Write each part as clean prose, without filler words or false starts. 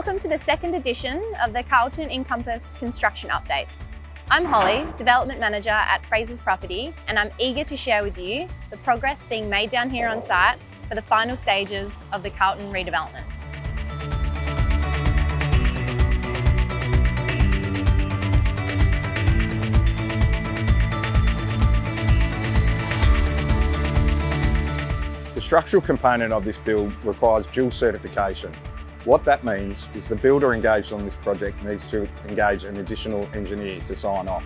Welcome to the second edition of the Carlton Encompass construction update. I'm Holly, Development Manager at Fraser's Property, and I'm eager to share with you the progress being made down here on site for the final stages of the Carlton redevelopment. The structural component of this build requires dual certification. What that means is the builder engaged on this project needs to engage an additional engineer to sign off.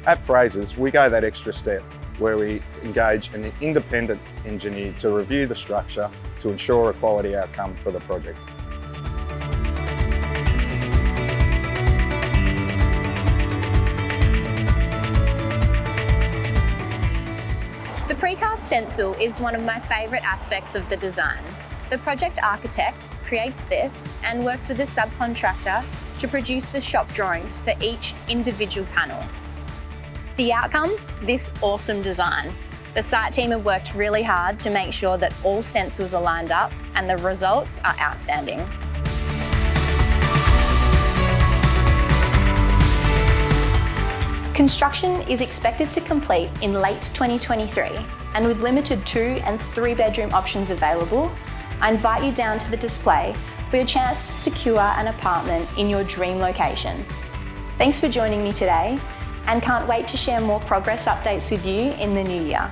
At Fraser's, we go that extra step where we engage an independent engineer to review the structure to ensure a quality outcome for the project. The precast stencil is one of my favourite aspects of the design. The project architect creates this and works with a subcontractor to produce the shop drawings for each individual panel. The outcome? This awesome design. The site team have worked really hard to make sure that all stencils are lined up and the results are outstanding. Construction is expected to complete in late 2023, and with limited 2 and 3 bedroom options available, I invite you down to the display for your chance to secure an apartment in your dream location. Thanks for joining me today, and can't wait to share more progress updates with you in the new year.